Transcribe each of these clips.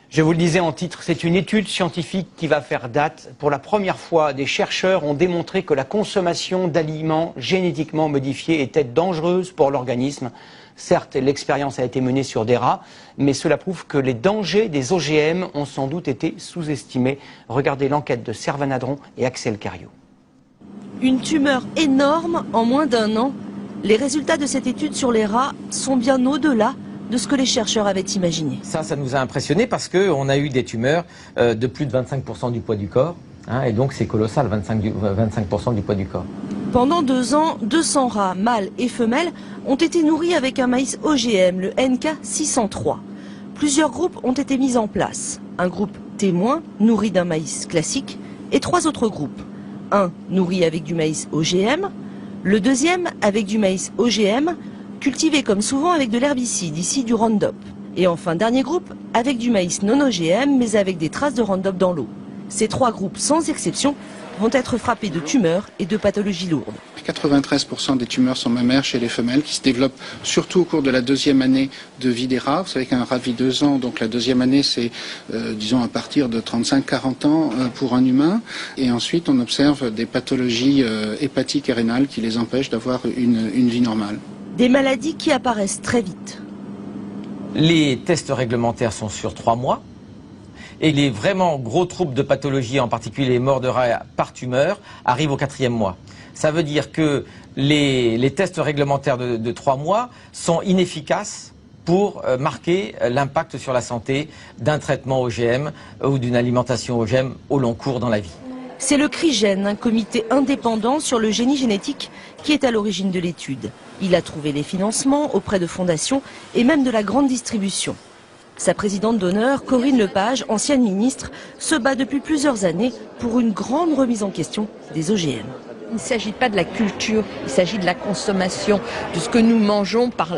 Je vous le disais en titre, c'est une étude scientifique qui va faire date. Pour la première fois, des chercheurs ont démontré que la consommation d'aliments génétiquement modifiés était dangereuse pour l'organisme. Certes, l'expérience a été menée sur des rats, mais cela prouve que les dangers des OGM ont sans doute été sous-estimés. Regardez l'enquête de Servan Adron et Axel Cariou. Une tumeur énorme en moins d'un an. Les résultats de cette étude sur les rats sont bien au-delà de ce que les chercheurs avaient imaginé. Ça nous a impressionné parce qu'on a eu des tumeurs de plus de 25% du poids du corps. Et donc c'est colossal, 25% du poids du corps. Pendant 2 ans, 200 rats, mâles et femelles, ont été nourris avec un maïs OGM, le NK603. Plusieurs groupes ont été mis en place. Un groupe témoin, nourri d'un maïs classique, et 3 autres groupes. Un nourri avec du maïs OGM, le deuxième avec du maïs OGM, cultivé comme souvent avec de l'herbicide, ici du Roundup. Et enfin, dernier groupe, avec du maïs non OGM, mais avec des traces de Roundup dans l'eau. Ces 3 groupes, sans exception, vont être frappés de tumeurs et de pathologies lourdes. 93% des tumeurs sont mammaires chez les femelles, qui se développent surtout au cours de la 2e année de vie des rats. Vous savez qu'un rat vit 2 ans, donc la 2e année, c'est, disons, à partir de 35-40 ans pour un humain. Et ensuite, on observe des pathologies hépatiques et rénales qui les empêchent d'avoir une vie normale. Des maladies qui apparaissent très vite. Les tests réglementaires sont sur 3 mois. Et les vraiment gros troubles de pathologie, en particulier les morts de rats par tumeur, arrivent au 4e mois. Ça veut dire que les tests réglementaires de 3 mois sont inefficaces pour marquer l'impact sur la santé d'un traitement OGM ou d'une alimentation OGM au long cours dans la vie. C'est le CRIGEN, un comité indépendant sur le génie génétique, qui est à l'origine de l'étude. Il a trouvé les financements auprès de fondations et même de la grande distribution. Sa présidente d'honneur, Corinne Lepage, ancienne ministre, se bat depuis plusieurs années pour une grande remise en question des OGM. Il ne s'agit pas de la culture, il s'agit de la consommation, de ce que nous mangeons par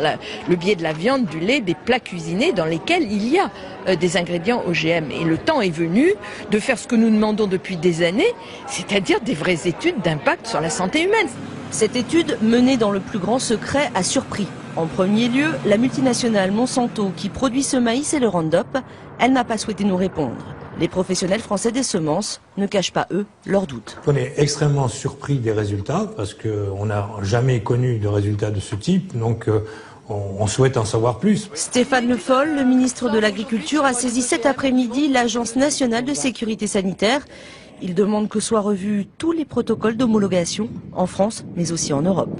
le biais de la viande, du lait, des plats cuisinés dans lesquels il y a des ingrédients OGM. Et le temps est venu de faire ce que nous demandons depuis des années, c'est-à-dire des vraies études d'impact sur la santé humaine. Cette étude, menée dans le plus grand secret, a surpris. En premier lieu, la multinationale Monsanto, qui produit ce maïs et le Roundup, elle n'a pas souhaité nous répondre. Les professionnels français des semences ne cachent pas, eux, leurs doutes. On est extrêmement surpris des résultats parce qu'on n'a jamais connu de résultats de ce type, donc on souhaite en savoir plus. Stéphane Le Foll, le ministre de l'Agriculture, a saisi cet après-midi l'Agence nationale de sécurité sanitaire. Il demande que soient revus tous les protocoles d'homologation en France, mais aussi en Europe.